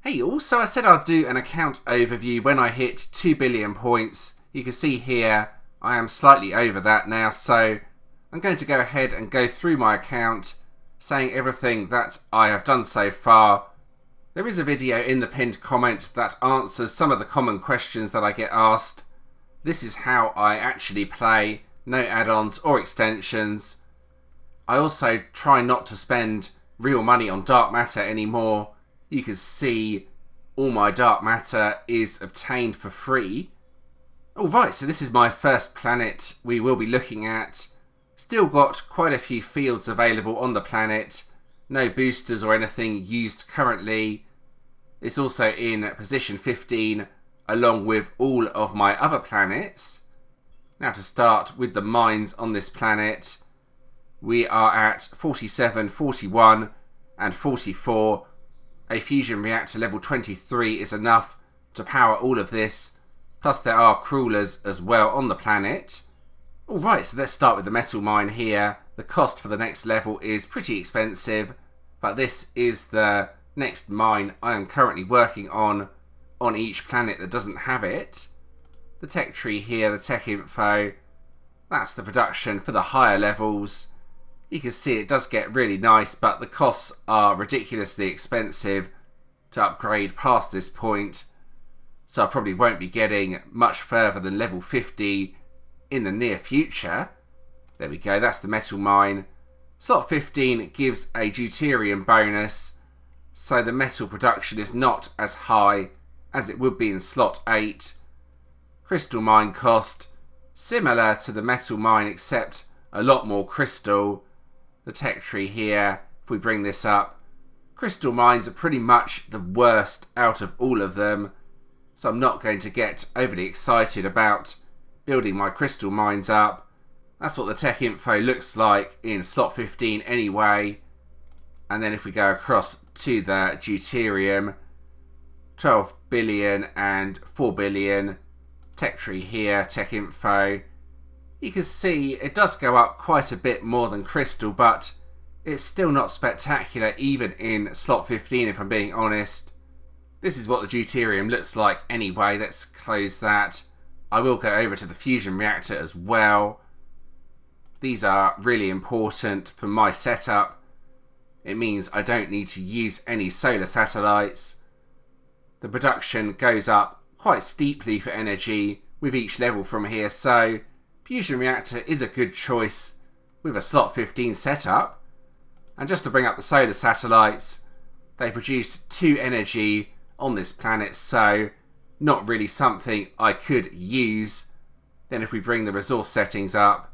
Hey, also I said I'd do an account overview when I hit 2 billion points. You can see here I am slightly over that now, so I'm going to go ahead and go through my account, saying everything that I have done so far. There is a video in the pinned comment that answers some of the common questions that I get asked. This is how I actually play, no add-ons or extensions. I also try not to spend real money on dark matter anymore. You can see all my dark matter is obtained for free. Alright, so this is my first planet we will be looking at. Still got quite a few fields available on the planet. No boosters or anything used currently. It's also in position 15 along with all of my other planets. Now to start with the mines on this planet. We are at 47, 41 and 44. A fusion reactor level 23 is enough to power all of this. Plus there are crawlers as well on the planet. Alright, so let's start with the metal mine here. The cost for the next level is pretty expensive, but this is the next mine I am currently working on each planet that doesn't have it. The tech tree here, the tech info, that's the production for the higher levels. You can see it does get really nice, but the costs are ridiculously expensive to upgrade past this point. So I probably won't be getting much further than level 50 in the near future. There we go, that's the metal mine. Slot 15 gives a deuterium bonus, so the metal production is not as high as it would be in slot 8. Crystal mine cost, similar to the metal mine except a lot more crystal. The tech tree here, if we bring this up, crystal mines are pretty much the worst out of all of them, so I'm not going to get overly excited about building my crystal mines up. That's what the tech info looks like in slot 15 anyway. And then if we go across to the deuterium, 12 billion and 4 billion, tech tree here, tech info. You can see it does go up quite a bit more than crystal, but it's still not spectacular even in slot 15 if I'm being honest. This is what the deuterium looks like anyway. Let's close that. I will go over to the fusion reactor as well. These are really important for my setup. It means I don't need to use any solar satellites. The production goes up quite steeply for energy with each level from here, so fusion reactor is a good choice with a slot 15 setup. And just to bring up the solar satellites, they produce 2 energy on this planet, so not really something I could use. Then if we bring the resource settings up,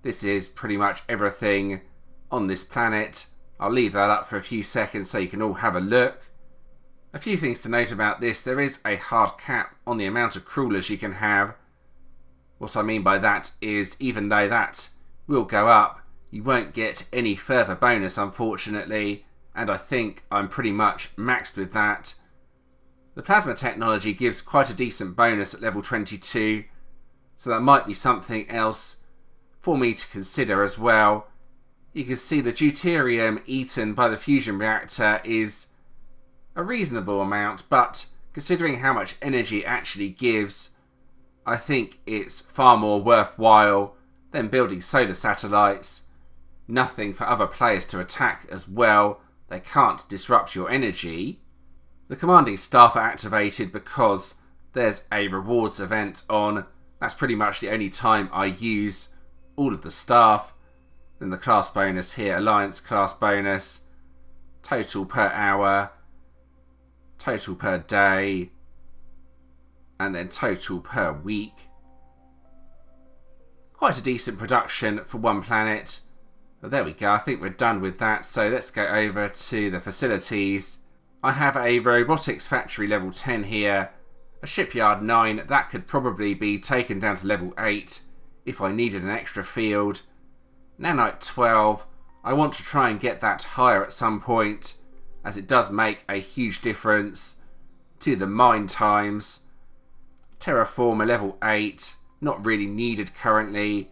this is pretty much everything on this planet. I'll leave that up for a few seconds so you can all have a look. A few things to note about this. There is a hard cap on the amount of crawlers you can have. What I mean by that is even though that will go up, you won't get any further bonus unfortunately, and I think I'm pretty much maxed with that. The plasma technology gives quite a decent bonus at level 22, so that might be something else for me to consider as well. You can see the deuterium eaten by the fusion reactor is a reasonable amount, but considering how much energy it actually gives, I think it's far more worthwhile than building solar satellites. Nothing for other players to attack as well. They can't disrupt your energy. The commanding staff are activated because there's a rewards event on. That's pretty much the only time I use all of the staff. Then the class bonus here, alliance class bonus, total per hour, total per day, and then total per week. Quite a decent production for one planet. But there we go, I think we're done with that. So let's go over to the facilities. I have a robotics factory level 10 here. A shipyard 9, that could probably be taken down to level 8 if I needed an extra field. Nanite 12, I want to try and get that higher at some point, as it does make a huge difference to the mine times. Terraformer level 8, not really needed currently,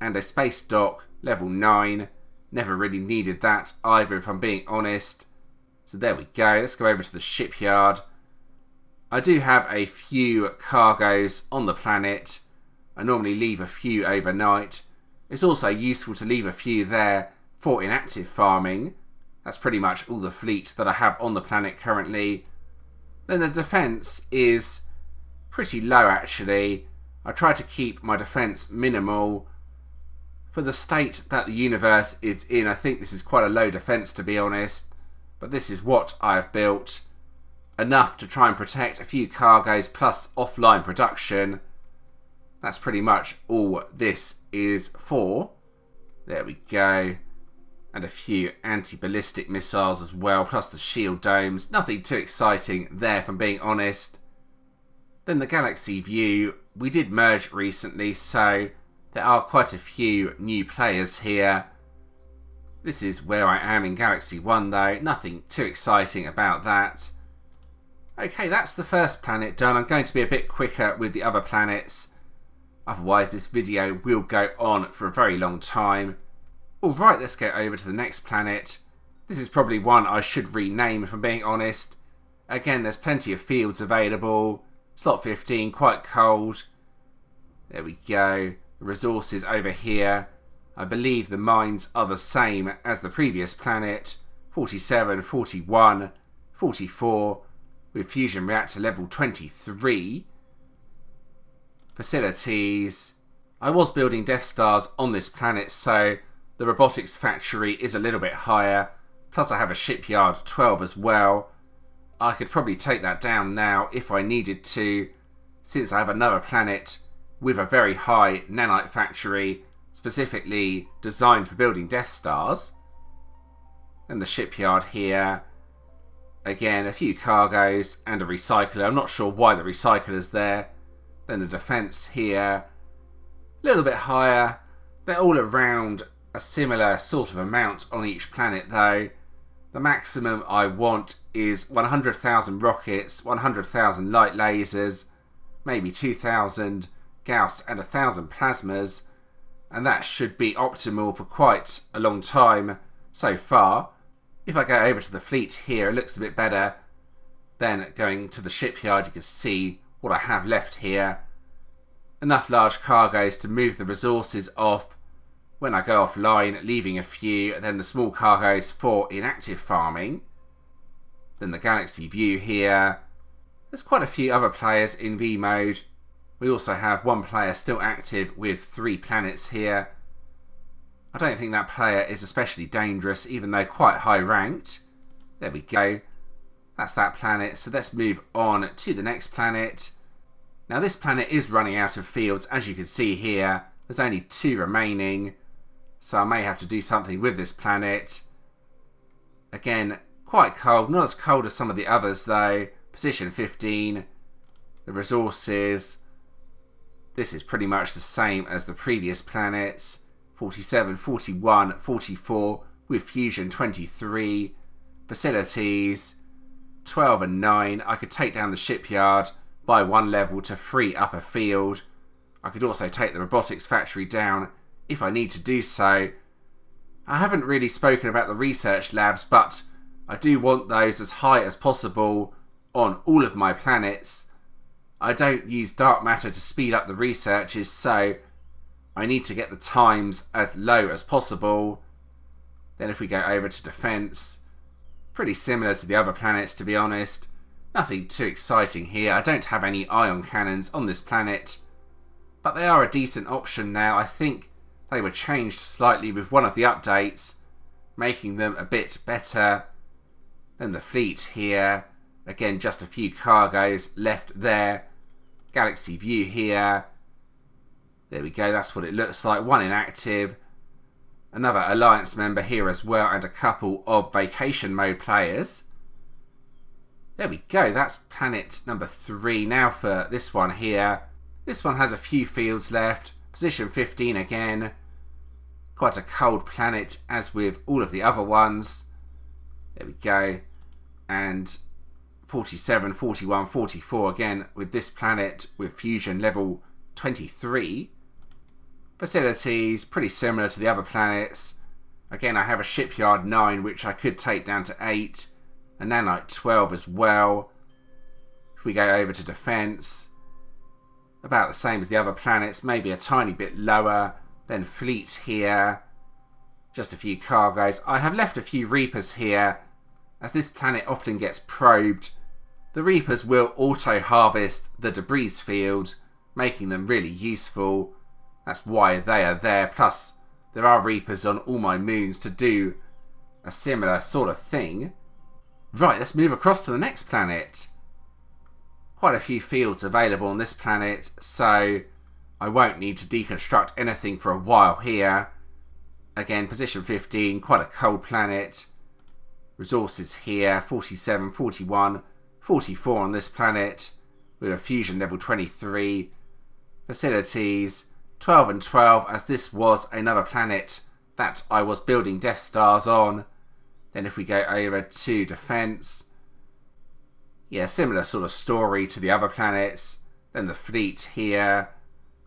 and a space dock level 9, never really needed that either if I'm being honest. So there we go. Let's go over to the shipyard. I do have a few cargoes on the planet. I normally leave a few overnight. It's also useful to leave a few there for inactive farming. That's pretty much all the fleet that I have on the planet currently. Then the defence is pretty low actually. I try to keep my defence minimal. For the state that the universe is in, I think this is quite a low defence to be honest. But this is what I've built. Enough to try and protect a few cargoes plus offline production. That's pretty much all this is for. There we go. And a few anti-ballistic missiles as well, plus the shield domes. Nothing too exciting there, if I'm being honest. Then the galaxy view. We did merge recently, so there are quite a few new players here. This is where I am in Galaxy 1 though. Nothing too exciting about that. Okay, that's the first planet done. I'm going to be a bit quicker with the other planets. Otherwise, this video will go on for a very long time. Alright, let's go over to the next planet. This is probably one I should rename, if I'm being honest. Again, there's plenty of fields available. Slot 15, quite cold. There we go. Resources over here. I believe the mines are the same as the previous planet. 47, 41, 44. With fusion reactor level 23. Facilities. I was building Death Stars on this planet, so the robotics factory is a little bit higher. Plus I have a shipyard 12 as well. I could probably take that down now if I needed to, since I have another planet with a very high nanite factory specifically designed for building Death Stars. And the shipyard here. Again, a few cargoes and a recycler. I'm not sure why the recycler's there. Then the defence here. A little bit higher. They're all around a similar sort of amount on each planet though. The maximum I want is 100,000 rockets, 100,000 light lasers, maybe 2,000 Gauss and 1,000 plasmas. And that should be optimal for quite a long time so far. If I go over to the fleet here, it looks a bit better. Then going to the shipyard, you can see what I have left here. Enough large cargoes to move the resources off when I go offline, leaving a few. Then the small cargoes for inactive farming. Then the galaxy view here. There's quite a few other players in V mode. We also have one player still active with 3 planets here. I don't think that player is especially dangerous, even though quite high ranked. There we go. That's that planet. So let's move on to the next planet. Now this planet is running out of fields, as you can see here. There's only 2 remaining. So I may have to do something with this planet. Again, quite cold. Not as cold as some of the others though. Position 15. The resources. This is pretty much the same as the previous planets. 47, 41, 44 with fusion 23. Facilities 12 and 9. I could take down the shipyard by 1 level to free up a field. I could also take the robotics factory down if I need to do so. I haven't really spoken about the research labs, but I do want those as high as possible on all of my planets. I don't use dark matter to speed up the researches, so I need to get the times as low as possible. Then if we go over to defense, pretty similar to the other planets to be honest. Nothing too exciting here. I don't have any ion cannons on this planet, but they are a decent option now. I think they were changed slightly with one of the updates, making them a bit better. Then the fleet here. Again, just a few cargoes left there. Galaxy view here. There we go, that's what it looks like. 1 inactive. Another Alliance member here as well, and a couple of vacation mode players. There we go, that's planet number 3. Now for this one here. This one has a few fields left. Position 15 again. Quite a cold planet, as with all of the other ones. There we go. And 47, 41, 44 again with this planet with fusion level 23. Facilities, pretty similar to the other planets. Again, I have a shipyard 9, which I could take down to 8. a nanite 12 as well. If we go over to defense, about the same as the other planets, maybe a tiny bit lower. Then fleet here, just a few cargoes. I have left a few Reapers here, as this planet often gets probed. The Reapers will auto-harvest the debris field, making them really useful. That's why they are there. Plus, there are Reapers on all my moons to do a similar sort of thing. Right, let's move across to the next planet. Quite a few fields available on this planet, so I won't need to deconstruct anything for a while here. Again, position 15, quite a cold planet. Resources here, 47, 41, 44 on this planet, with a fusion level 23. Facilities, 12 and 12, as this was another planet that I was building Death Stars on. Then if we go over to defense, yeah, similar sort of story to the other planets. Then the fleet here,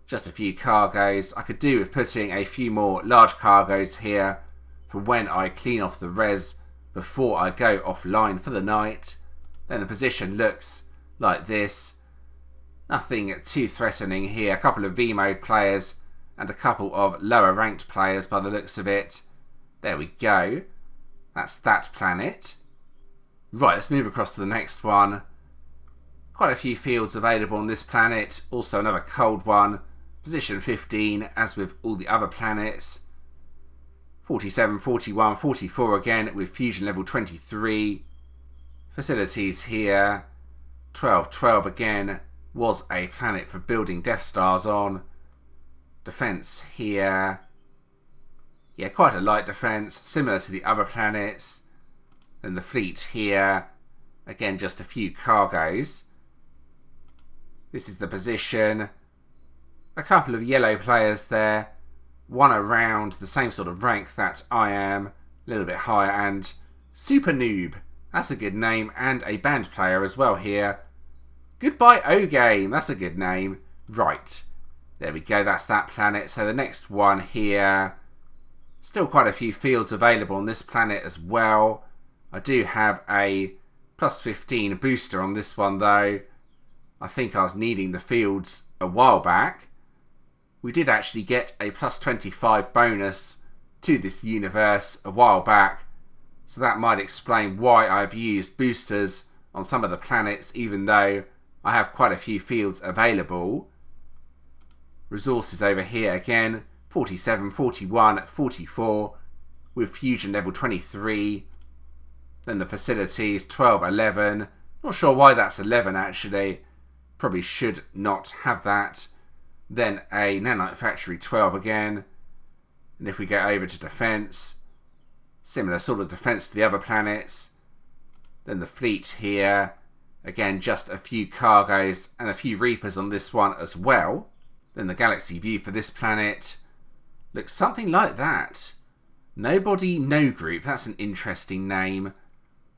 just a few cargoes. I could do with putting a few more large cargoes here for when I clean off the res before I go offline for the night. Then the position looks like this. Nothing too threatening here. A couple of V-mode players and a couple of lower ranked players by the looks of it. There we go. That's that planet. Right, let's move across to the next one. Quite a few fields available on this planet. Also another cold one. Position 15, as with all the other planets. 47, 41, 44 again, with fusion level 23. Facilities here. 12, 12 again, was a planet for building Death Stars on. Defense here. Yeah, quite a light defense, similar to the other planets. Then the fleet here. Again, just a few cargoes. This is the position. A couple of yellow players there. One around the same sort of rank that I am. A little bit higher. And Super Noob. That's a good name. And a band player as well here. Goodbye OGame. That's a good name. Right. There we go. That's that planet. So the next one here. Still quite a few fields available on this planet as well. I do have a plus 15 booster on this one though. I think I was needing the fields a while back. We did actually get a plus 25 bonus to this universe a while back. So that might explain why I've used boosters on some of the planets even though I have quite a few fields available. Resources over here again. 47, 41, 44 with fusion level 23. Then the facilities 12, 11. Not sure why that's 11 actually. Probably should not have that. Then a nanite factory 12 again. And if we go over to defense, similar sort of defense to the other planets. Then the fleet here. Again, just a few cargoes and a few Reapers on this one as well. Then the galaxy view for this planet looks something like that. Nobody No Group, that's an interesting name.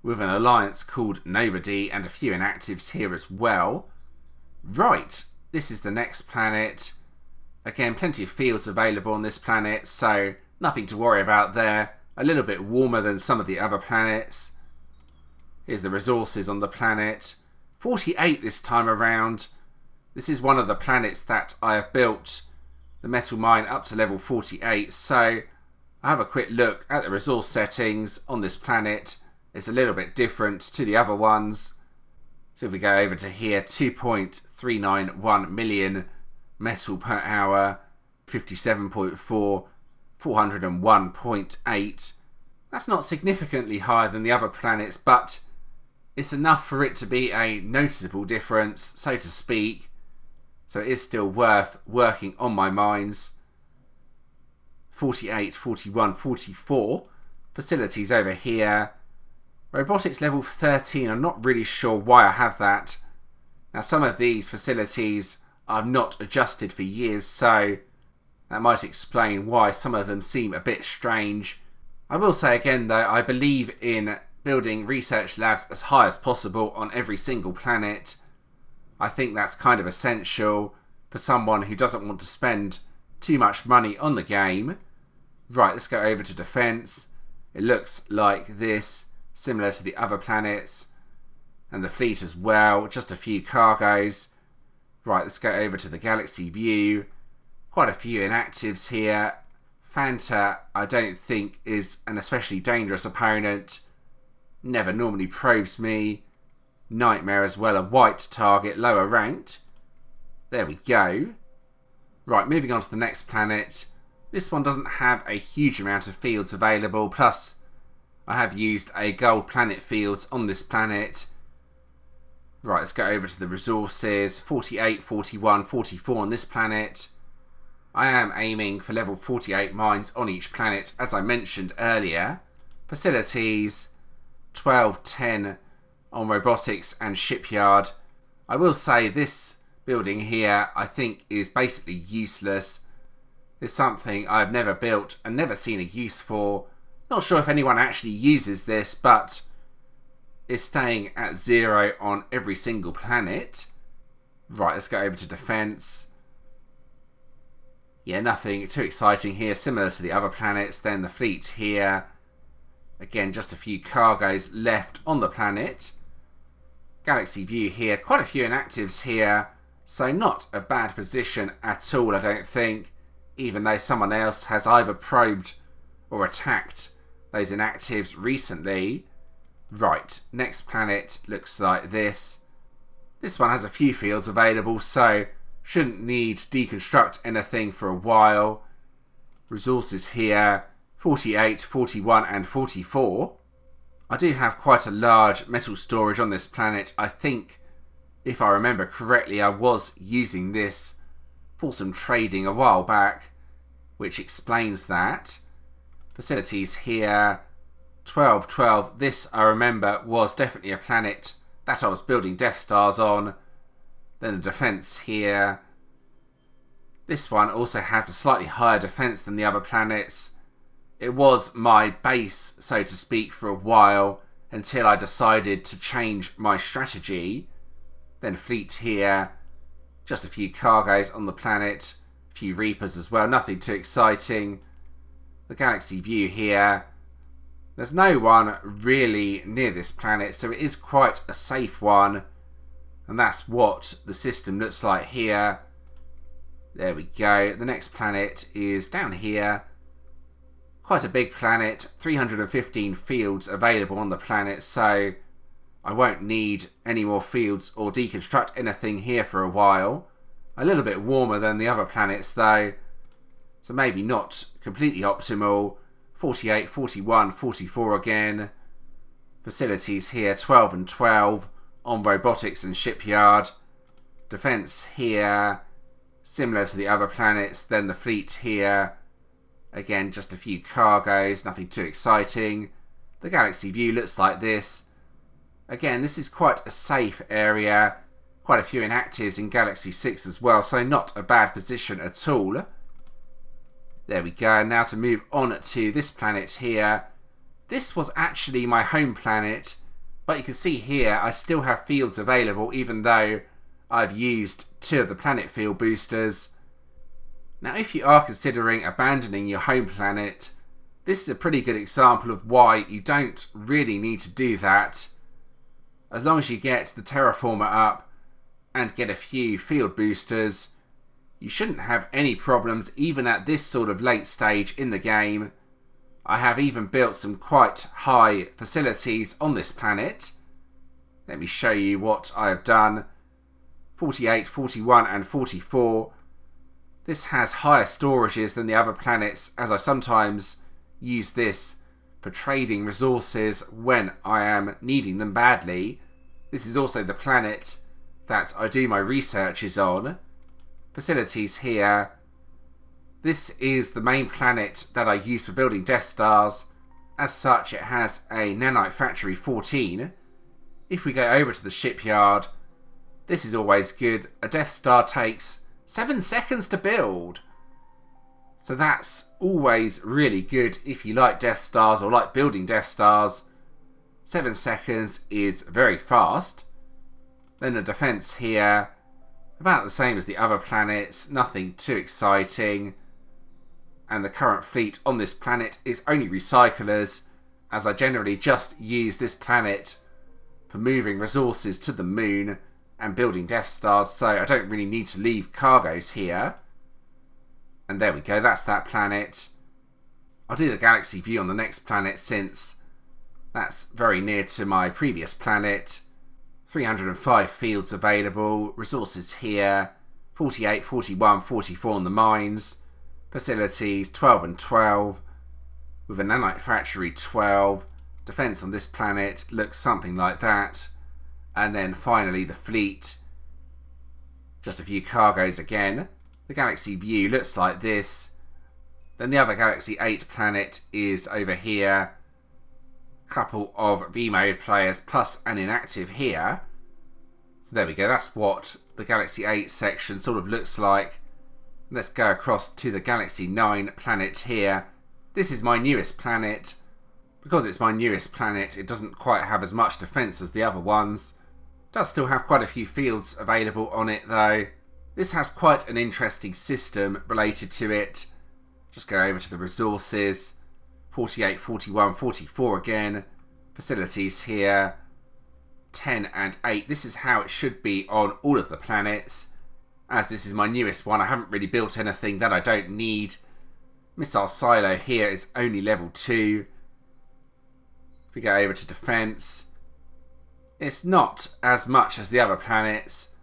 With an alliance called Nobody and a few inactives here as well. Right, this is the next planet. Again, plenty of fields available on this planet, so nothing to worry about there. A little bit warmer than some of the other planets. Here's the resources on the planet. 48 this time around. This is one of the planets that I have built the metal mine up to level 48, so I have a quick look at the resource settings on this planet. It's a little bit different to the other ones. So if we go over to here, 2.391 million metal per hour, 57.4, 401.8. That's not significantly higher than the other planets, but it's enough for it to be a noticeable difference, so to speak. So it is still worth working on my mines. 48, 41, 44. Facilities over here. Robotics level 13. I'm not really sure why I have that. Now some of these facilities I've not adjusted for years, so that might explain why some of them seem a bit strange. I will say again though, I believe in building research labs as high as possible on every single planet. I think that's kind of essential for someone who doesn't want to spend too much money on the game. Right, let's go over to defense. It looks like this. similar to the other planets. And the fleet as well, just a few cargoes. Right, let's go over to the galaxy view. Quite a few inactives here. Fanta, I don't think, is an especially dangerous opponent. Never normally probes me. Nightmare as well, a white target, lower ranked. There we go. Right, moving on to the next planet. This one doesn't have a huge amount of fields available, plus I have used a gold planet fields on this planet. Right, let's go over to the resources. 48, 41, 44 on this planet. I am aiming for level 48 mines on each planet, as I mentioned earlier. Facilities, 12, 10 on robotics and shipyard. I will say this building here, I think, is basically useless. It's something I've never built and never seen a use for. Not sure if anyone actually uses this, but it's staying at 0 on every single planet. Right, let's go over to defense. Yeah, nothing too exciting here, similar to the other planets. Then the fleet here. Again, just a few cargoes left on the planet. Galaxy view here, quite a few inactives here. So not a bad position at all, I don't think. Even though someone else has either probed or attacked those inactives recently. Right, next planet looks like this. This one has a few fields available, so shouldn't need to deconstruct anything for a while. Resources here, 48, 41 and 44. I do have quite a large metal storage on this planet. I think, if I remember correctly, I was using this for some trading a while back, which explains that. Facilities here, 12, 12. This, I remember, was definitely a planet that I was building Death Stars on. Then the defense here. This one also has a slightly higher defense than the other planets. It was my base, so to speak, for a while until I decided to change my strategy. Then fleet here. Just a few cargoes on the planet. A few Reapers as well. Nothing too exciting. The galaxy view here. There's no one really near this planet, so it is quite a safe one. And that's what the system looks like here. There we go. The next planet is down here. Quite a big planet. 315 fields available on the planet, so I won't need any more fields or deconstruct anything here for a while. A little bit warmer than the other planets though, so maybe not completely optimal. 48, 41, 44 again. Facilities here, 12 and 12 on robotics and shipyard. Defense here, similar to the other planets. Then the fleet here. Again, just a few cargoes, nothing too exciting. The galaxy view looks like this. Again, this is quite a safe area. Quite a few inactives in Galaxy 6 as well, so not a bad position at all. There we go. Now to move on to this planet here. This was actually my home planet, but you can see here I still have fields available even though I've used 2 of the planet field boosters. Now if you are considering abandoning your home planet, this is a pretty good example of why you don't really need to do that. As long as you get the terraformer up and get a few field boosters, you shouldn't have any problems even at this sort of late stage in the game. I have even built some quite high facilities on this planet. Let me show you what I have done. 48, 41 and 44. This has higher storages than the other planets, as I sometimes use this for trading resources when I am needing them badly. This is also the planet that I do my researches on. Facilities here. This is the main planet that I use for building Death Stars. As such, it has a Nanite Factory 14. If we go over to the shipyard, this is always good. A Death Star takes 7 seconds to build. So that's always really good if you like Death Stars or like building Death Stars. 7 seconds is very fast. Then the defense here. About the same as the other planets, nothing too exciting. And the current fleet on this planet is only recyclers as I generally just use this planet for moving resources to the moon and building Death Stars, so I don't really need to leave cargoes here. And there we go, that's that planet. I'll do the galaxy view on the next planet since that's very near to my previous planet. 305 fields available, resources here, 48, 41, 44 on the mines, facilities 12 and 12, with a nanite factory 12, defense on this planet looks something like that, and then finally the fleet, just a few cargoes again. The galaxy view looks like this. Then the other Galaxy 8 planet is over here. Couple of V-mode players plus an inactive here. So there we go, that's what the Galaxy 8 section sort of looks like. Let's go across to the Galaxy 9 planet here. This is my newest planet. Because it's my newest planet, it doesn't quite have as much defense as the other ones. It does still have quite a few fields available on it though. This has quite an interesting system related to it. Just go over to the resources. 48, 41, 44 again. Facilities here. 10 and 8. This is how it should be on all of the planets. As this is my newest one, I haven't really built anything that I don't need. Missile silo here is only level 2. If we go over to defense, it's not as much as the other planets,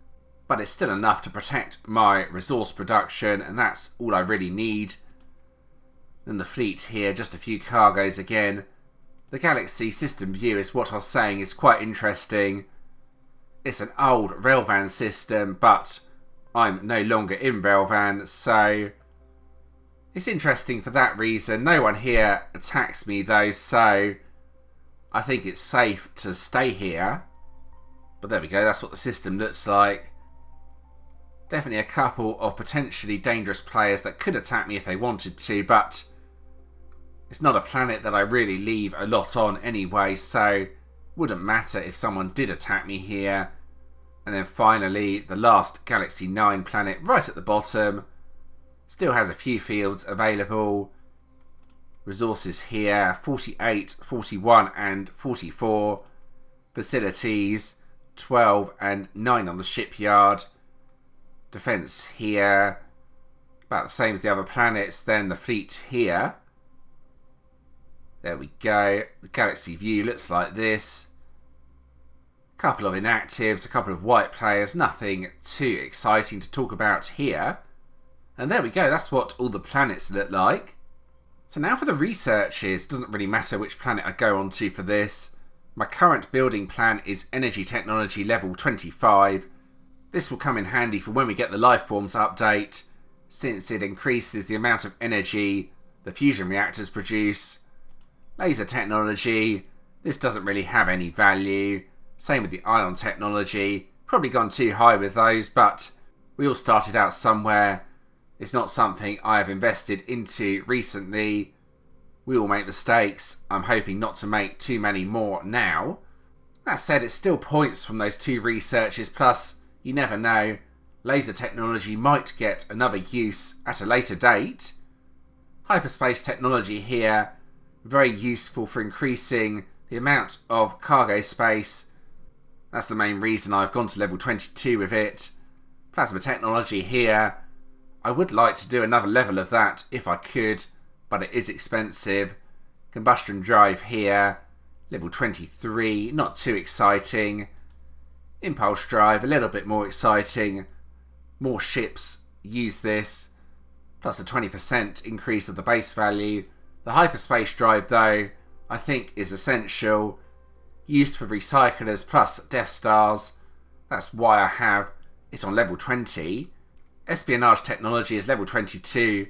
but it's still enough to protect my resource production, and that's all I really need. And the fleet here, just a few cargoes again. The galaxy system view is what I was saying is quite interesting. It's an old railvan system, but I'm no longer in railvan, so it's interesting for that reason. No one here attacks me though, so I think it's safe to stay here. But there we go, that's what the system looks like. Definitely a couple of potentially dangerous players that could attack me if they wanted to, but it's not a planet that I really leave a lot on anyway, so wouldn't matter if someone did attack me here. And then finally, the last Galaxy 9 planet right at the bottom. Still has a few fields available. Resources here, 48, 41 and 44. Facilities, 12 and 9 on the shipyard. Defense here, about the same as the other planets. Then the fleet here. There we go. The galaxy view looks like this. A couple of inactives, a couple of white players, nothing too exciting to talk about here. And there we go, that's what all the planets look like. So now for the researches, doesn't really matter which planet I go on to for this. My current building plan is energy technology level 25. This will come in handy for when we get the Lifeforms update, since it increases the amount of energy the fusion reactors produce. Laser technology, this doesn't really have any value. Same with the ion technology, probably gone too high with those, but we all started out somewhere. It's not something I have invested into recently. We all make mistakes. I'm hoping not to make too many more now. That said, it's still points from those 2 researches, plus you never know, laser technology might get another use at a later date. Hyperspace technology here, very useful for increasing the amount of cargo space. That's the main reason I've gone to level 22 with it. Plasma technology here, I would like to do another level of that if I could, but it is expensive. Combustion drive here, level 23, not too exciting. Impulse drive, a little bit more exciting. More ships use this, plus a 20% increase of the base value. The hyperspace drive though, I think is essential. Used for recyclers plus Death Stars. That's why I have it on level 20. Espionage technology is level 22,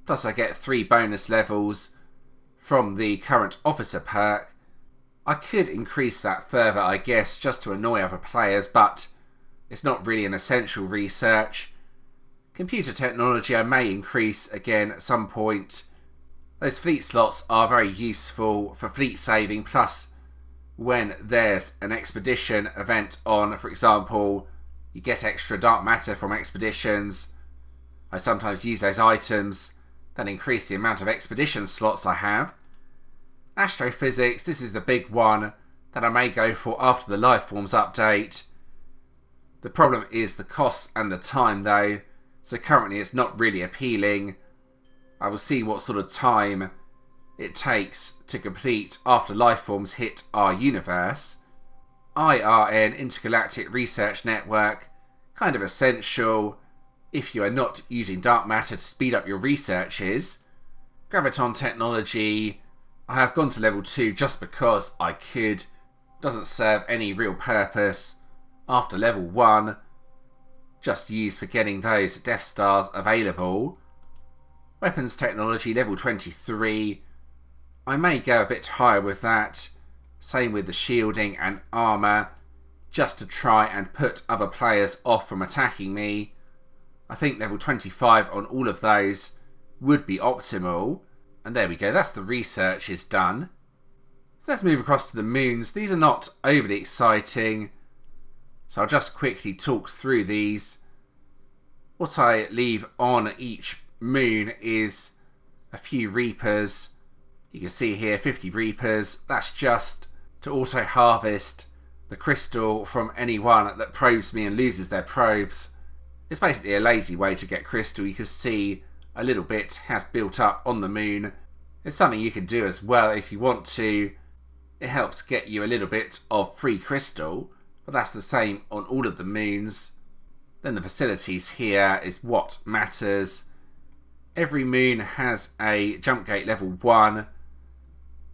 plus I get 3 bonus levels from the current officer perk. I could increase that further, I guess, just to annoy other players, but it's not really an essential research. Computer technology I may increase again at some point. Those fleet slots are very useful for fleet saving, plus when there's an expedition event on, for example, you get extra dark matter from expeditions. I sometimes use those items that increase the amount of expedition slots I have. Astrophysics, this is the big one that I may go for after the Lifeforms update. The problem is the costs and the time though, so currently it's not really appealing. I will see what sort of time it takes to complete after Lifeforms hit our universe. IRN, Intergalactic Research Network, kind of essential if you are not using dark matter to speed up your researches. Graviton Technology, I have gone to level 2 just because I could. Doesn't serve any real purpose after level 1. Just used for getting those Death Stars available. Weapons Technology, level 23. I may go a bit higher with that. Same with the shielding and armour, just to try and put other players off from attacking me. I think level 25 on all of those would be optimal. And there we go, that's the research is done. So let's move across to the moons. These are not overly exciting, so I'll just quickly talk through these. What I leave on each moon is a few Reapers. You can see here 50 Reapers. That's just to auto-harvest the crystal from anyone that probes me and loses their probes. It's basically a lazy way to get crystal. You can see a little bit has built up on the moon. It's something you can do as well if you want to. It helps get you a little bit of free crystal, but that's the same on all of the moons. Then the facilities here is what matters. Every moon has a jump gate level 1.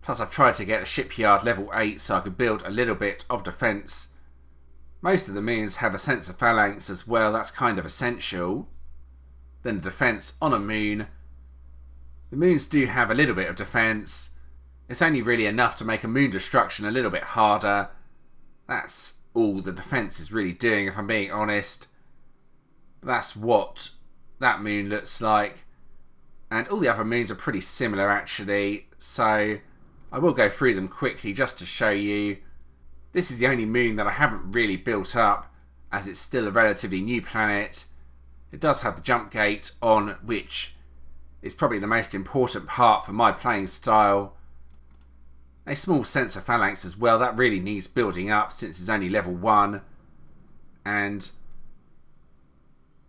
Plus I've tried to get a shipyard level 8 so I could build a little bit of defence. Most of the moons have a sensor phalanx as well, that's kind of essential. Then defence on a moon. The moons do have a little bit of defence. It's only really enough to make a moon destruction a little bit harder. That's all the defence is really doing, if I'm being honest. That's what that moon looks like. And all the other moons are pretty similar actually, so I will go through them quickly just to show you. This is the only moon that I haven't really built up, as it's still a relatively new planet. It does have the jump gate on, which is probably the most important part for my playing style. A small sensor phalanx as well, that really needs building up since it's only level 1. And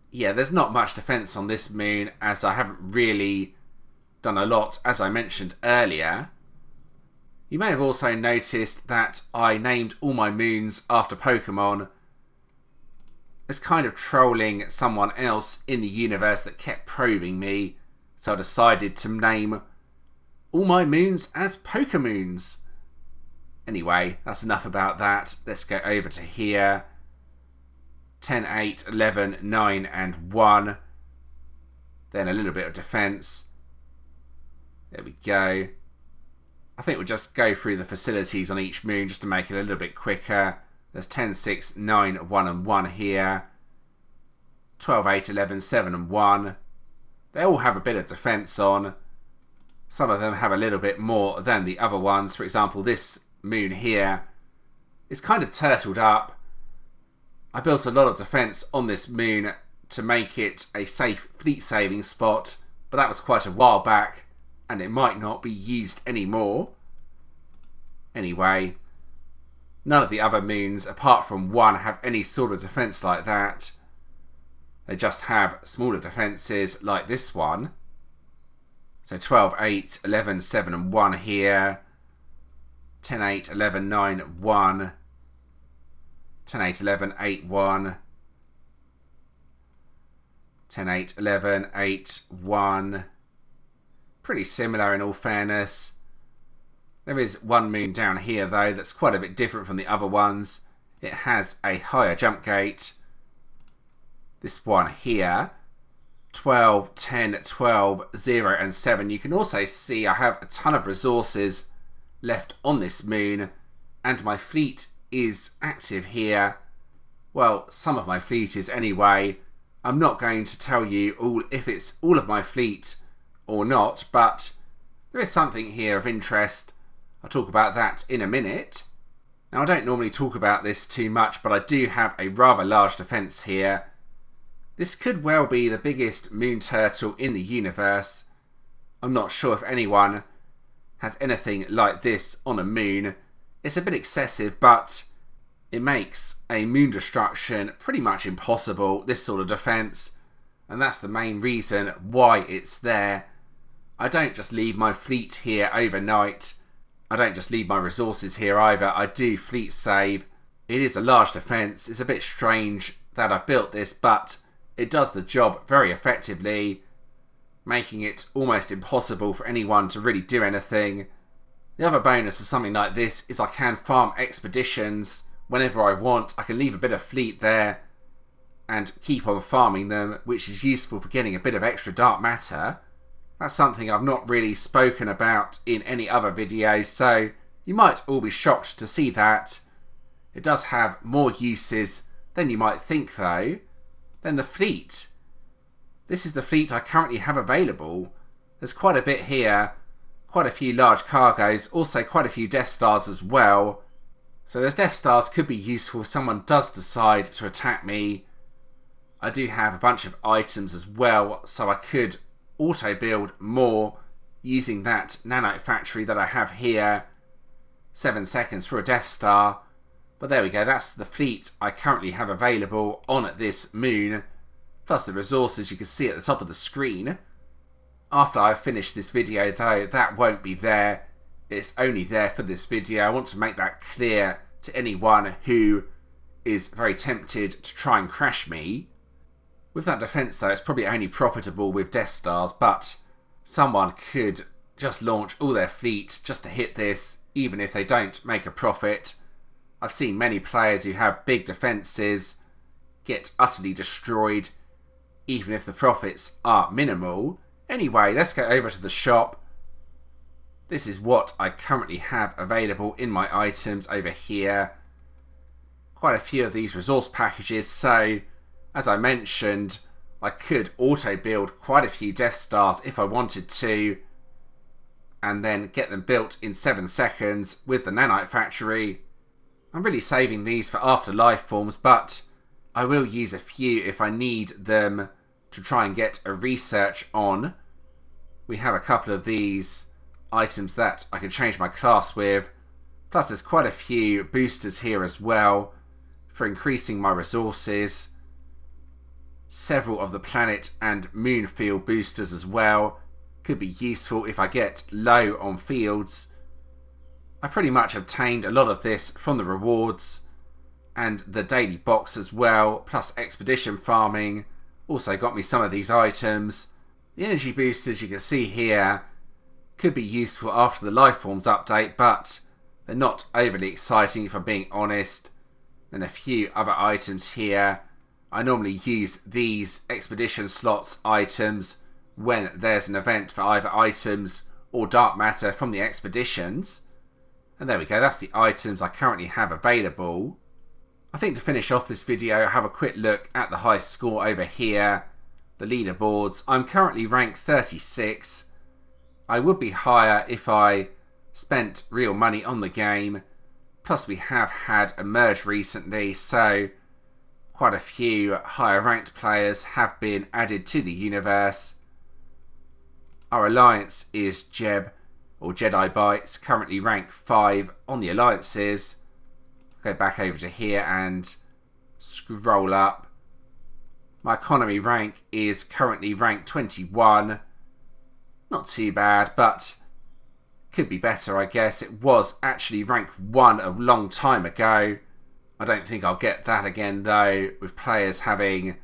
yeah, there's not much defense on this moon as I haven't really done a lot, as I mentioned earlier. You may have also noticed that I named all my moons after Pokemon. It's kind of trolling someone else in the universe that kept probing me, so I decided to name all my moons as Pokemoons. Anyway, that's enough about that. Let's go over to here. 10, 8, 11, 9 and 1. Then a little bit of defense. There we go. I think we'll just go through the facilities on each moon just to make it a little bit quicker. There's 10, 6, 9, 1 and 1 here. 12, 8, 11, 7 and 1. They all have a bit of defense on. Some of them have a little bit more than the other ones. For example, this moon here is kind of turtled up. I built a lot of defense on this moon to make it a safe fleet saving spot, but that was quite a while back and it might not be used anymore. Anyway, none of the other moons apart from one have any sort of defense like that. They just have smaller defenses like this one. So 12, 8, 11, 7 and 1 here. 10, 8, 11, 9, 1. 10, 8, 11, 8, 1. 10, 8, 11, 8, 1. Pretty similar in all fairness. There is one moon down here though that's quite a bit different from the other ones. It has a higher jump gate. This one here. 12, 10, 12, 0 and 7. You can also see I have a ton of resources left on this moon and my fleet is active here. Well, some of my fleet is anyway. I'm not going to tell you all if it's all of my fleet or not, but there is something here of interest. I'll talk about that in a minute. Now, I don't normally talk about this too much, but I do have a rather large defense here. This could well be the biggest moon turtle in the universe. I'm not sure if anyone has anything like this on a moon. It's a bit excessive, but it makes a moon destruction pretty much impossible, this sort of defense, and that's the main reason why it's there. I don't just leave my fleet here overnight. I don't just leave my resources here either. I do fleet save. It is a large defense. It's a bit strange that I've built this, but it does the job very effectively, making it almost impossible for anyone to really do anything. The other bonus of something like this is I can farm expeditions whenever I want. I can leave a bit of fleet there and keep on farming them, which is useful for getting a bit of extra dark matter. That's something I've not really spoken about in any other videos, so you might all be shocked to see that. It does have more uses than you might think though. Then the fleet. This is the fleet I currently have available. There's quite a bit here, quite a few large cargoes, also quite a few Death Stars as well. So those Death Stars could be useful if someone does decide to attack me. I do have a bunch of items as well, so I could auto-build more using that nanite factory that I have here. 7 seconds for a Death Star. But there we go, that's the fleet I currently have available on this moon. Plus the resources you can see at the top of the screen. After I've finished this video though, that won't be there. It's only there for this video. I want to make that clear to anyone who is very tempted to try and crash me. With that defense though, it's probably only profitable with Death Stars, but someone could just launch all their fleet just to hit this, even if they don't make a profit. I've seen many players who have big defences get utterly destroyed, even if the profits are minimal. Anyway, let's go over to the shop. This is what I currently have available in my items over here. Quite a few of these resource packages, so as I mentioned, I could auto-build quite a few Death Stars if I wanted to, and then get them built in 7 seconds with the nanite factory. I'm really saving these for after life forms, but I will use a few if I need them to try and get a research on. We have a couple of these items that I can change my class with, plus there's quite a few boosters here as well for increasing my resources. Several of the planet and moon field boosters as well could be useful if I get low on fields. I pretty much obtained a lot of this from the rewards and the daily box as well, plus expedition farming also got me some of these items. The energy boosters you can see here could be useful after the Lifeforms update, but they're not overly exciting if I'm being honest. And a few other items here. I normally use these expedition slots items when there's an event for either items or dark matter from the expeditions. And there we go, that's the items I currently have available. I think to finish off this video, I'll have a quick look at the high score over here. The leaderboards. I'm currently ranked 36. I would be higher if I spent real money on the game. Plus we have had a merge recently, so quite a few higher ranked players have been added to the universe. Our alliance is Jeb, or Jedi Bytes, currently rank 5 on the alliances. Go back over to here and scroll up. My economy rank is currently rank 21. Not too bad, but could be better, I guess. It was actually rank 1 a long time ago. I don't think I'll get that again though, with players having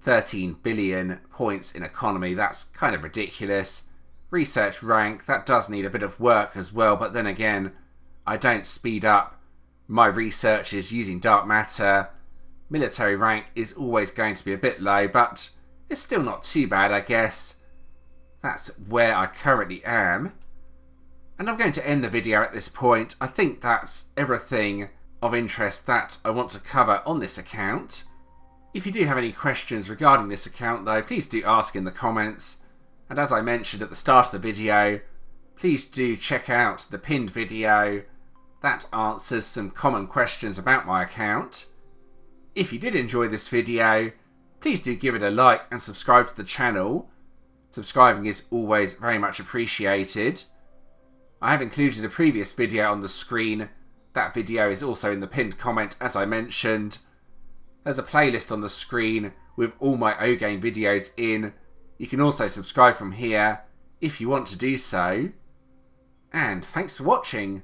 13 billion points in economy. That's kind of ridiculous. Research rank, that does need a bit of work as well, but then again, I don't speed up my researches using dark matter. Military rank is always going to be a bit low, but it's still not too bad, I guess. That's where I currently am. And I'm going to end the video at this point. I think that's everything of interest that I want to cover on this account. If you do have any questions regarding this account though, please do ask in the comments. And as I mentioned at the start of the video, please do check out the pinned video. That answers some common questions about my account. If you did enjoy this video, please do give it a like and subscribe to the channel. Subscribing is always very much appreciated. I have included a previous video on the screen. That video is also in the pinned comment, as I mentioned. There's a playlist on the screen with all my OGame videos in. You can also subscribe from here if you want to do so. And thanks for watching.